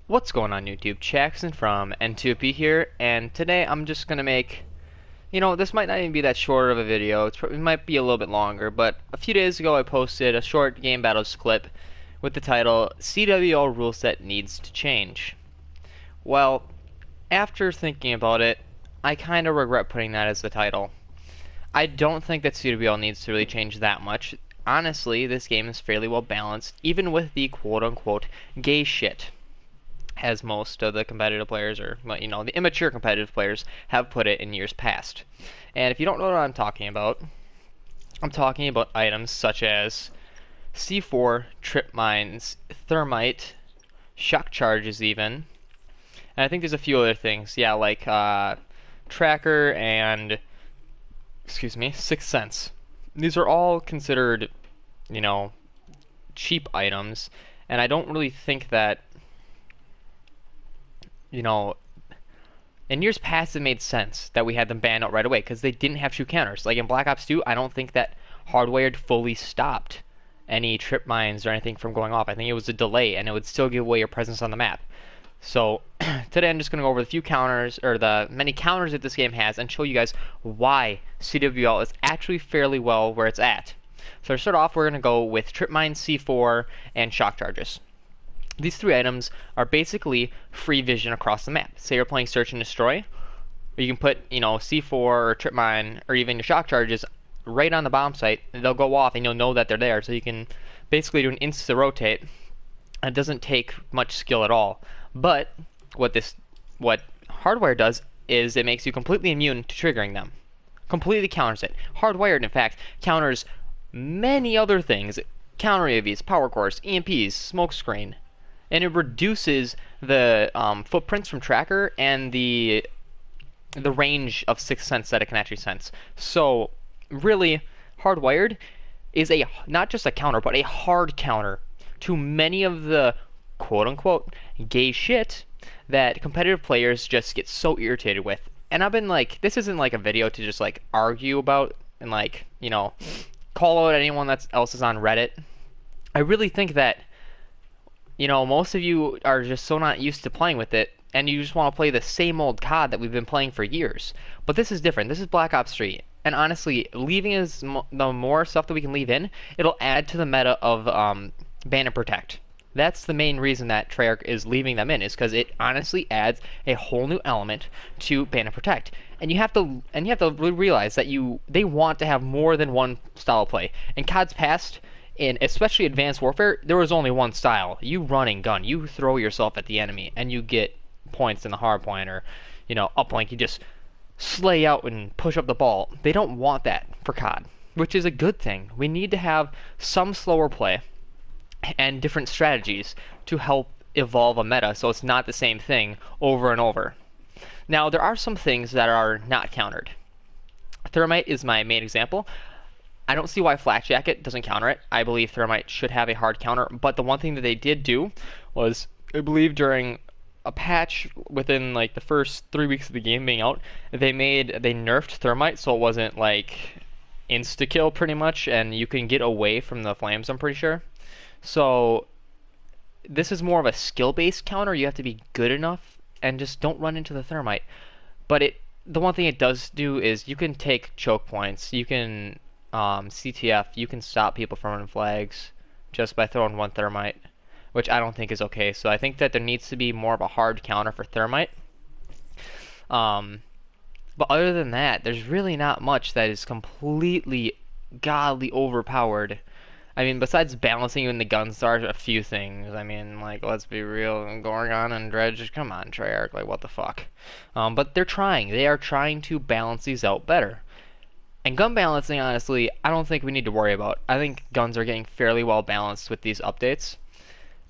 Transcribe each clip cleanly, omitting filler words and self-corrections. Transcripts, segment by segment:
What's going on YouTube? Jackson from N2P here, and today I'm just gonna make, this might not even be that short of a video. It might be a little bit longer, but a few days ago I posted a short game battles clip with the title, CWL Ruleset Needs to Change. Well, after thinking about it, I kind of regret putting that as the title. I don't think that CWL needs to really change that much. Honestly, this game is fairly well balanced, even with the quote-unquote gay shit, as most of the competitive players, or the immature competitive players, have put it in years past. And if you don't know what I'm talking about items such as C4, trip mines, thermite, shock charges even, and I think there's a few other things, yeah, like tracker and, Sixth Sense. These are all considered, cheap items, and I don't really think that, in years past it made sense that we had them banned out right away because they didn't have true counters. Like in Black Ops 2, I don't think that Hardwired fully stopped any trip mines or anything from going off. I think it was a delay, and it would still give away your presence on the map. So today I'm just going to go over the few counters, or the many counters that this game has, and show you guys why CWL is actually fairly well where it's at. So to start off, we're going to go with trip mine, C4, and shock charges. These three items are basically free vision across the map. Say you're playing Search and Destroy, you can put, C4 or trip mine or even your shock charges right on the bomb site, and they'll go off and you'll know that they're there. So you can basically do an insta rotate. It doesn't take much skill at all. But what Hardwire does is it makes you completely immune to triggering them. Completely counters it. Hardwired, in fact, counters many other things. Counter AVs, power cores, EMPs, smokescreen. And it reduces the footprints from tracker and the range of Sixth Sense that it can actually sense. So really, Hardwired is not just a counter, but a hard counter to many of the quote-unquote gay shit that competitive players just get so irritated with. And I've been like, this isn't like a video to just like argue about and call out anyone else is on Reddit. I really think that most of you are just so not used to playing with it, and you just want to play the same old COD that we've been playing for years. But this is different. This is Black Ops 3. And honestly, leaving the more stuff that we can leave in, it'll add to the meta of ban and protect. That's the main reason that Treyarch is leaving them in, is because it honestly adds a whole new element to ban and protect. And you have to realize that they want to have more than one style of play. In COD's past, in especially Advanced Warfare, there was only one style. You run and gun. You throw yourself at the enemy, and you get points in the hard point, or, uplink. You just slay out and push up the ball. They don't want that for COD, which is a good thing. We need to have some slower play and different strategies to help evolve a meta so it's not the same thing over and over. Now, there are some things that are not countered. Thermite is my main example. I don't see why Flak Jacket doesn't counter it. I believe Thermite should have a hard counter, but the one thing that they did do was, I believe during a patch within like the first 3 weeks of the game being out, they nerfed Thermite so it wasn't like insta-kill pretty much, and you can get away from the flames, I'm pretty sure. So this is more of a skill-based counter. You have to be good enough and just don't run into the Thermite. But the one thing it does do is you can take choke points. You can CTF. You can stop people from running flags just by throwing one Thermite, which I don't think is okay. So I think that there needs to be more of a hard counter for Thermite. But other than that, there's really not much that is completely godly overpowered. I mean, besides balancing in the guns, there are a few things. I mean, like, let's be real, Gorgon and Dredge, come on, Treyarch, like, what the fuck? But they're trying. They are trying to balance these out better. And gun balancing, honestly, I don't think we need to worry about. I think guns are getting fairly well balanced with these updates.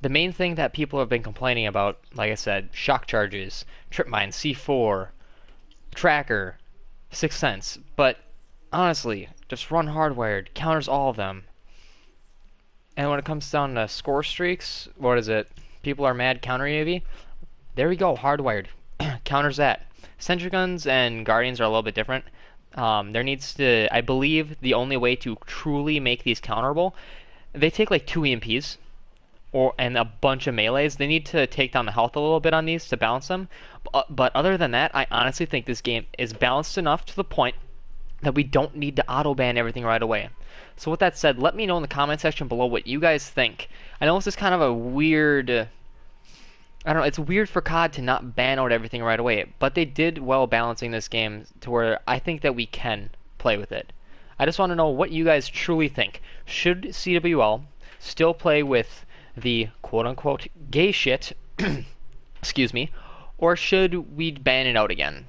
The main thing that people have been complaining about, like I said, shock charges, trip mine, C4, tracker, Sixth Sense. But honestly, just run Hardwired, counters all of them. And when it comes down to score streaks, what is it? People are mad, counter AV. There we go, Hardwired. Counters that. Sentry guns and Guardians are a little bit different. There needs to, I believe, the only way to truly make these counterable, they take like 2 EMPs, and a bunch of melees. They need to take down the health a little bit on these to balance them. But other than that, I honestly think this game is balanced enough to the point that we don't need to auto ban everything right away. So with that said, let me know in the comment section below what you guys think. I know this is kind of a weird, I don't know, it's weird for COD to not ban out everything right away, but they did well balancing this game to where I think that we can play with it. I just want to know what you guys truly think. Should CWL still play with the quote-unquote gay shit, excuse me, or should we ban it out again?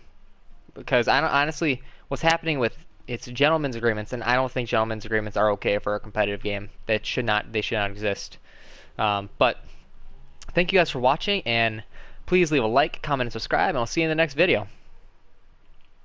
Because I don't, honestly, what's happening with it's gentlemen's agreements, and I don't think gentlemen's agreements are okay for a competitive game. They should not exist. But thank you guys for watching, and please leave a like, comment, and subscribe, and I'll see you in the next video.